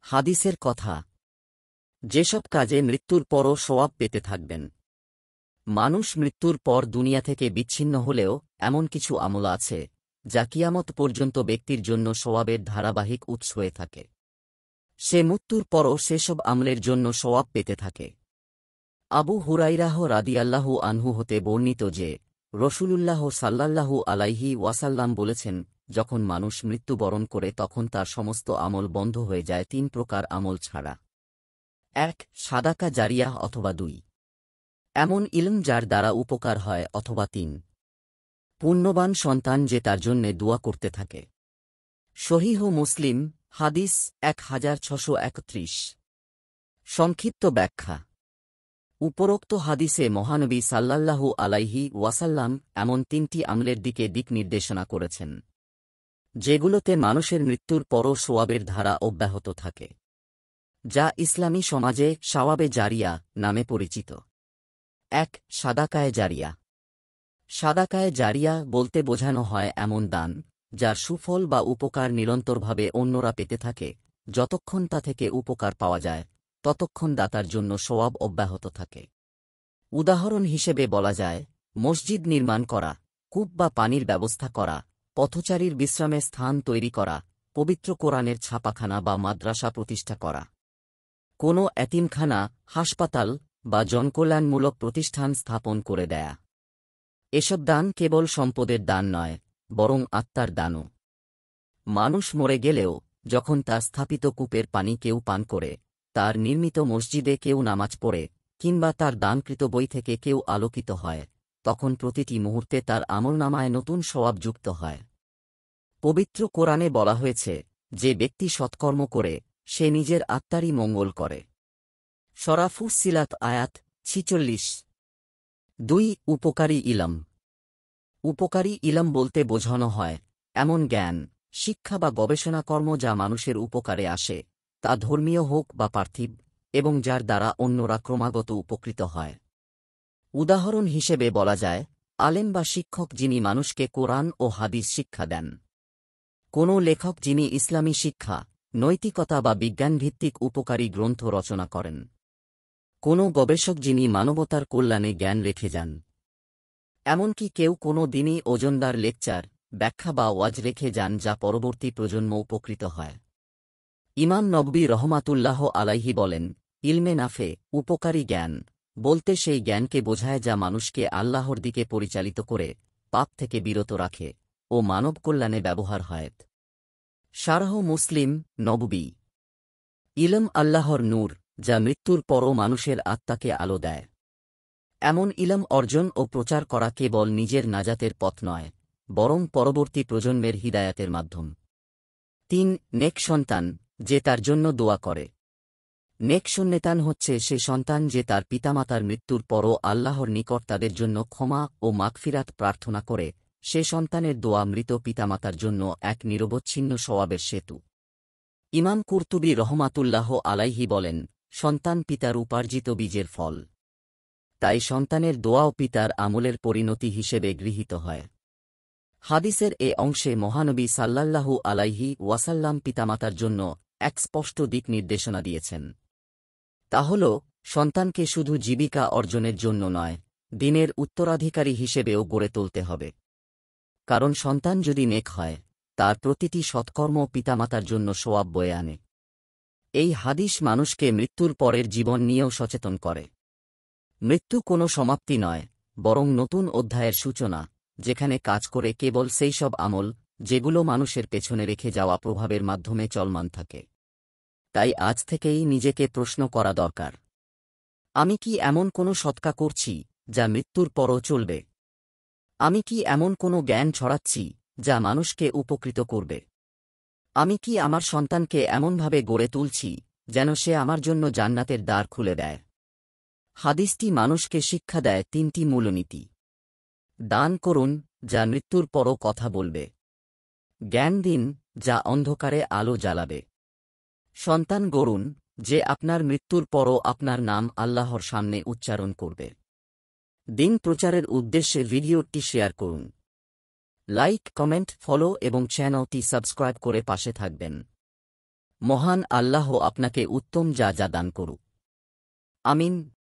হাদিসের কথা, যেসব কাজে মৃত্যুর পরও সওয়াব পেতে থাকবেন। মানুষ মৃত্যুর পর দুনিয়া থেকে বিচ্ছিন্ন হলেও এমন কিছু আমল আছে যা কিয়ামত পর্যন্ত ব্যক্তির জন্য সওয়াবের ধারাবাহিক উৎস হয়ে থাকে। সে মৃত্যুর পরও সেসব আমলের জন্য সওয়াব পেতে থাকে। আবু হুরাইরাহ রাদিয়াল্লাহু আনহু হতে বর্ণিত যে, রসূলুল্লাহ সাল্লাল্লাহু আলাইহি ওয়াসাল্লাম বলেছেন, যখন মানুষ মৃত্যুবরণ করে তখন তার সমস্ত আমল বন্ধ হয়ে যায় ৩ প্রকার আমল ছাড়া। ১. সাদাকা জারিয়াহ অথবা ২. এমন ইলম যার দ্বারা উপকার হয় অথবা ৩. পুণ্যবান সন্তান যে তার জন্যে দোয়া করতে থাকে। সহিহ মুসলিম হাদিস 1631। সংক্ষিপ্ত ব্যাখ্যা। উপরোক্ত হাদিসে মহানবী সাল্লাল্লাহু আলাইহি ওয়াসাল্লাম এমন ৩টি আমলের দিকে দিক নির্দেশনা করেছেন, যেগুলোতে মানুষের মৃত্যুর পরও সওয়াবের ধারা অব্যাহত থাকে, যা ইসলামী সমাজে সওয়াবে জারিয়া নামে পরিচিত। ১. সাদাকায়ে জারিয়া। সাদাকায়ে জারিয়া বলতে বোঝানো হয় এমন দান যার সুফল বা উপকার নিরন্তরভাবে অন্যরা পেতে থাকে, যতক্ষণ তা থেকে উপকার পাওয়া যায় ততক্ষণ দাতার জন্য সওয়াব অব্যাহত থাকে। উদাহরণ হিসেবে বলা যায়, মসজিদ নির্মাণ করা, কূপ বা পানির ব্যবস্থা করা, পথচারীর বিশ্রামের স্থান তৈরি করা, পবিত্র কোরআনের ছাপাখানা বা মাদ্রাসা প্রতিষ্ঠা করা, কোনো এতিমখানা, হাসপাতাল বা জনকল্যাণমূলক প্রতিষ্ঠান স্থাপন করে দেয়া। এসব দান কেবল সম্পদের দান নয়, বরং আত্মার দানও। মানুষ মরে গেলেও যখন তার স্থাপিত কূপের পানি কেউ পান করে, তার নির্মিত মসজিদে কেউ নামাজ পড়ে, কিংবা তার দানকৃত বই থেকে কেউ আলোকিত হয়, তখন প্রতিটি মুহূর্তে তার আমলনামায় নতুন সওয়াব যুক্ত হয়। পবিত্র কোরআনে বলা হয়েছে, যে ব্যক্তি সৎকর্ম করে সে নিজের আত্মারই মঙ্গল করে। সূরা ফুসসিলাত আয়াত ৪৬। ২. উপকারী ইলম। উপকারী ইলম বলতে বোঝানো হয় এমন জ্ঞান, শিক্ষা বা গবেষণাকর্ম যা মানুষের উপকারে আসে, তা ধর্মীয় হোক বা পার্থিব, এবং যার দ্বারা অন্যরা ক্রমাগত উপকৃত হয়। উদাহরণ হিসেবে বলা যায়, আলেম বা শিক্ষক যিনি মানুষকে কোরআন ও হাদিস শিক্ষা দেন। কোনো লেখক যিনি ইসলামী শিক্ষা, নৈতিকতা বা বিজ্ঞানভিত্তিক উপকারী গ্রন্থ রচনা করেন। কোনো গবেষক যিনি মানবতার কল্যাণে জ্ঞান রেখে যান। এমনকি কেউ কোনো দিনই ওজনদার লেকচার, ব্যাখ্যা বা ওয়াজ রেখে যান যা পরবর্তী প্রজন্ম উপকৃত হয়। ইমাম নববী রহমাতুল্লাহ আলাইহি বলেন, ইলমে নাফে, উপকারী জ্ঞান বলতে সেই জ্ঞানকে বোঝায় যা মানুষকে আল্লাহর দিকে পরিচালিত করে, পাপ থেকে বিরত রাখে ও মানব কল্যাণে ব্যবহার হয়। শারহ মুসলিম নববী। ইলম আল্লাহর নূর, যা মৃত্যুর পরও মানুষের আত্মাকে আলো দেয়। এমন ইলম অর্জন ও প্রচার করা কেবল নিজের নাজাতের পথ নয়, বরং পরবর্তী প্রজন্মের হিদায়াতের মাধ্যম। ৩. নেক সন্তান, যে তার জন্য দোয়া করে। নেক সন্তান হচ্ছে সে সন্তান যে তার পিতামাতার মৃত্যুর পরও আল্লাহর নিকট তাদের জন্য ক্ষমা ও মাগফিরাত প্রার্থনা করে। সে সন্তানের দোয়া মৃত পিতামাতার জন্য এক নিরবচ্ছিন্ন সওয়াবের সেতু। ইমাম কুরতুবী রহমাতুল্লাহ আলাইহি বলেন, সন্তান পিতার উপার্জিত বীজের ফল। তাই সন্তানের দোয়াও পিতার আমলের পরিণতি হিসেবে গৃহীত হয়। হাদিসের এ অংশে মহানবী সাল্লাল্লাহু আলাইহি ওয়াসাল্লাম পিতামাতার জন্য এক স্পষ্ট দিক নির্দেশনা দিয়েছেন। তা হল, সন্তানকে শুধু জীবিকা অর্জনের জন্য নয়, দিনের উত্তরাধিকারী হিসেবেও গড়ে তুলতে হবে। কারণ সন্তান যদি নেক হয়, তার প্রতিটি সৎকর্ম পিতামাতার জন্য সওয়াব বয়ে আনে। এই হাদিস মানুষকে মৃত্যুর পরের জীবন নিয়েও সচেতন করে। মৃত্যু কোনো সমাপ্তি নয়, বরং নতুন অধ্যায়ের সূচনা, যেখানে কাজ করে কেবল সেই সব আমল যেগুলো মানুষের পেছনে রেখে যাওয়া প্রভাবের মাধ্যমে চলমান থাকে। তাই আজ থেকেই নিজেকে প্রশ্ন করা দরকার, আমি কি এমন কোনো সৎকা করছি যা মৃত্যুর পরও চলবে? আমি কি এমন কোনো জ্ঞান ছড়াচ্ছি যা মানুষকে উপকৃত করবে? আমি কি আমার সন্তানকে এমনভাবে গড়ে তুলছি যেন সে আমার জন্য জান্নাতের দ্বার খুলে দেয়? হাদিসটি মানুষকে শিক্ষা দেয় ৩টি মূলনীতি। দান করুন, যা মৃত্যুর পরও কথা বলবে। জ্ঞান দিন, যা অন্ধকারে আলো জ্বালাবে। সন্তান গড়ুন, যে আপনার মৃত্যুর পরও আপনার নাম আল্লাহর সামনে উচ্চারণ করবে। দিন প্রচারের উদ্দেশ্যে ভিডিওটি শেয়ার করুন। লাইক, কমেন্ট, ফলো এবং চ্যানেলটি সাবস্ক্রাইব করে পাশে থাকবেন। মহান আল্লাহ আপনাকে উত্তম যা যা দান করুক। আমিন।